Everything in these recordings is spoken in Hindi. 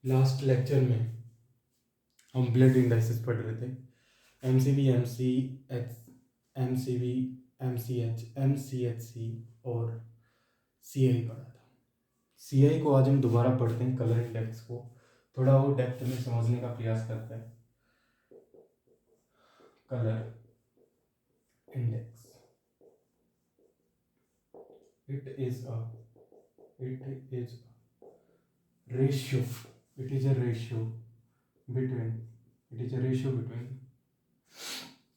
लास्ट लेक्चर में हम ब्लड इंडाइसिस पढ़ रहे थे। एमसीवी, एमसीवी, एमसीएच, एमसीएचसी और सीआई पढ़ा था। सीआई को आज हम दोबारा पढ़ते हैं, कलर इंडेक्स को थोड़ा और डेप्थ में समझने का प्रयास करते हैं। Colour index, it is a ratio, it is a ratio between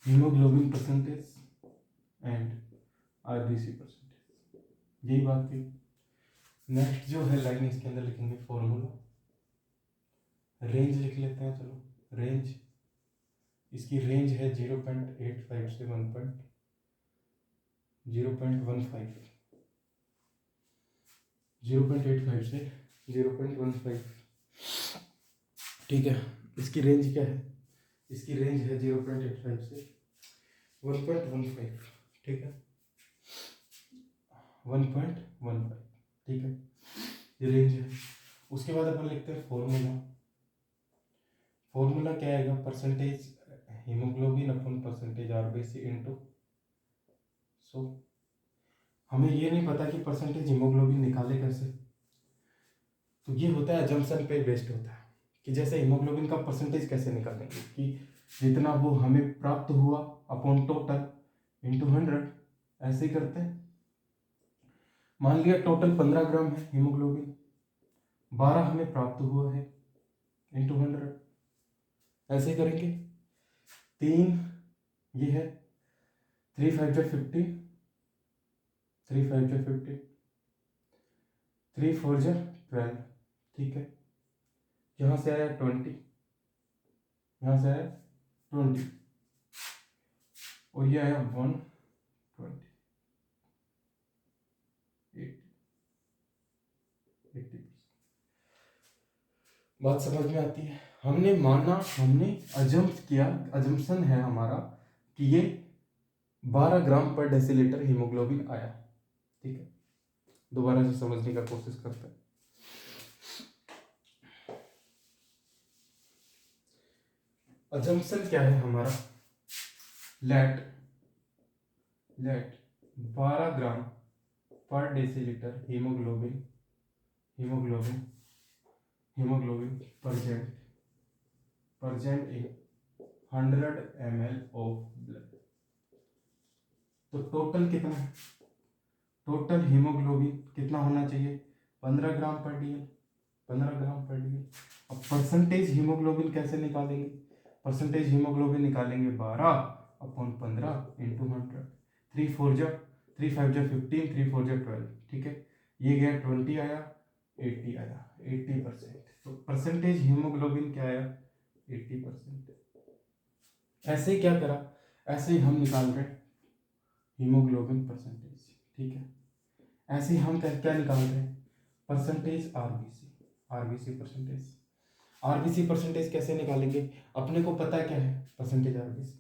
hemoglobin percentage and RBC percentage। यही बात थी। नेक्स्ट जो है लाइन, इसके अंदर लिखेंगे फॉर्मूला, रेंज लिख लेते हैं। चलो रेंज, इसकी रेंज है 0.85 से 0.15, 0.85 से 0.15, ठीक है। इसकी रेंज क्या है? इसकी रेंज है 0.85 से 1.15, ठीक है, 1.15, ठीक है, ये रेंज है। उसके बाद अपन लिखते हैं फॉर्मूला। फॉर्मूला क्या आएगा? परसेंटेज हीमोग्लोबिन अपन परसेंटेज आरबीसी इनटू। सो हमें ये नहीं पता कि परसेंटेज हीमोग्लोबिन निकाले कैसे, तो ये होता है अजम्पशन पे बेस्ड होता है कि जैसे हीमोग्लोबिन का परसेंटेज कैसे निकालेंगे कि जितना वो हमें प्राप्त हुआ अपॉन टोटल इंटू 100, ऐसे ही करते हैं। मान लिया टोटल 15 ग्राम है हीमोग्लोबिन, 12 हमें प्राप्त हुआ है इंटू 100, ऐसे करेंगे। 3 ये है, 3 5 जा 50, 3 5 जा 50, 3 4 जा 12, ठीक है। यहाँ से आया 20, यहाँ से आया 20 और ये आया 120, 80%। बात समझ में आती है? हमने माना, हमने अजम्प किया, अजम्पशन है हमारा कि ये 12 ग्राम पर डेसीलीटर हीमोग्लोबिन आया, ठीक है। दोबारा से समझने का कोशिश करते हैं। अजम्पशन क्या है हमारा? लेट 12 ग्राम पर decilitre haemoglobin present in 100 ml of blood। तो टोटल कितना है? टोटल हीमोग्लोबिन कितना होना चाहिए? 15 ग्राम पर डीएल, 15 ग्राम पर डीएल। अब परसेंटेज हीमोग्लोबिन कैसे निकालेंगे? परसेंटेज हीमोग्लोबिन निकालेंगे 12/15 इंटू 100। 3 4 जा 3 5 जा 15, 3 4 जा 12, ठीक है। ये गया 20 आया, 80 आया, 80%। तो परसेंटेज हीमोग्लोबिन क्या आया? 80%। ऐसे ही क्या करा? ऐसे ही हम निकाल रहे हीमोग्लोबिन परसेंटेज, ठीक है। ऐसे ही हम क्या निकाल रहे हैं? परसेंटेज आरबीसी परसेंटेज कैसे निकालेंगे? अपने को पता है क्या है? परसेंटेज आरबीसी,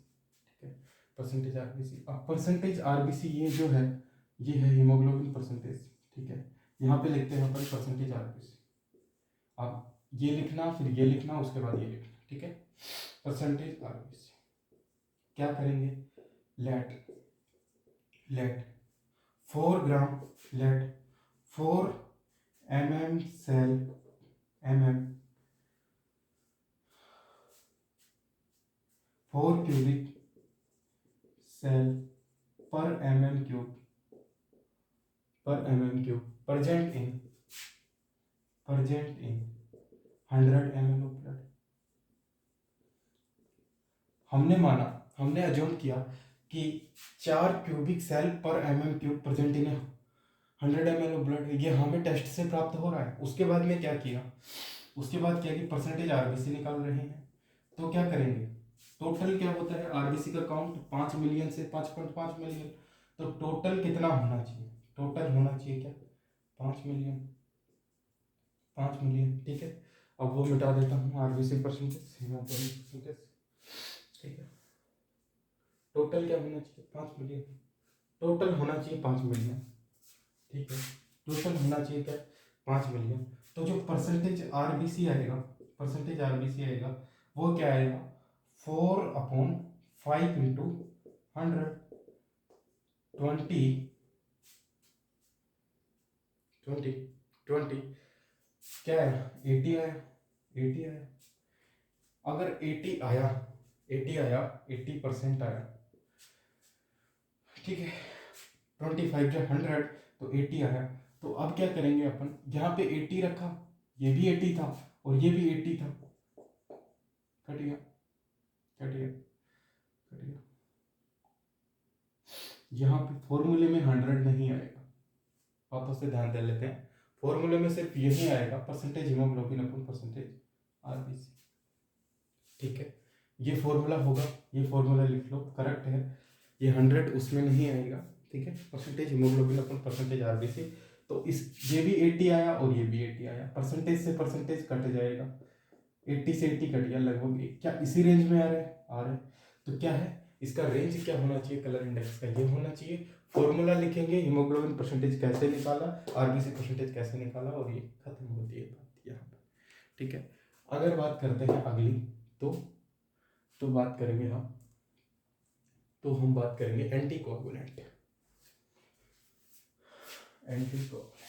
ठीक है, परसेंटेज आरबीसी। अब परसेंटेज आरबीसी ये जो है, ये है हीमोग्लोबिन परसेंटेज, ठीक है। यहाँ पे लिखते हैं अपन परसेंटेज आरबीसी। अब ये लिखना, फिर ये लिखना, उसके बाद ये लिखना, ठीक है। परसेंटेज आरबीसी क्या करेंगे? Let 4 gram, let 4 mm cell, 4 cubic cell per mm cube present in 100 ml of blood. हमने अज्यूम किया कि 4 cubic cell per mm cube present in 100 ml of blood, ये हमें टेस्ट से प्राप्त हो रहा है। उसके बाद में क्या किया? उसके बाद क्या कि परसेंटेज आरबीसी निकाल रहे हैं, तो क्या करेंगे? टोटल क्या होता है आरबीसी का काउंट? 5 मिलियन से 5.5 मिलियन। तो टोटल कितना होना चाहिए? टोटल होना चाहिए क्या? 5 मिलियन, 5 मिलियन, ठीक है। अब वो मिटा देता हूँ, आरबीसी परसेंटेज, हीमोग्लोबिन परसेंटेज, ठीक है। टोटल क्या होना चाहिए? 5 मिलियन। टोटल होना चाहिए 5 मिलियन, ठीक है। टोटल होना चाहिए क्या? 5 मिलियन। तो जो परसेंटेज आरबीसी आएगा परसेंटेज आरबीसी आएगा वो क्या आएगा, 4/5 इंटू 100, 20 क्या आया, 80 आया, 80 आया। अगर 80 आया, 80 आया, 80% आया, ठीक है, 25 जो 100 तो 80 आया। तो अब क्या करेंगे अपन, यहाँ पे 80 रखा, ये भी 80 था और ये भी 80 था, कट गया, कट गया, कट गया। यहाँ पे फॉर्मूले में 100 नहीं आएगा, वापस से ध्यान दे लेते हैं, फॉर्मूले में सिर्फ यही आएगा, परसेंटेज हीमोग्लोबिन अपन परसेंटेज आरबीसी, ठीक है। ये फॉर्मूला होगा, ये फॉर्मूला लिख लो, करेक्ट है। ये 100 उसमें नहीं आएगा, ठीक है, परसेंटेज हीमोग्लोबिन अपन परसेंटेज आरबीसी। तो इस ये भी 80 आया और ये भी 80 आया, परसेंटेज से परसेंटेज कट जाएगा, 80 से 80 कट गया, लगभग क्या इसी रेंज में आ रहा है, आ रहा है। तो क्या है इसका रेंज, क्या होना चाहिए कलर इंडेक्स का, ये होना चाहिए। फॉर्मूला लिखेंगे, हीमोग्लोबिन परसेंटेज कैसे निकाला, आरबीसी परसेंटेज कैसे निकाला, और ये खत्म होती है बात यहाँ पर, ठीक है। अगर बात करते हैं अगली, तो बात करेंगे हम बात करेंगे एंटीकोगुलेंट, एंटीकोगुलेंट।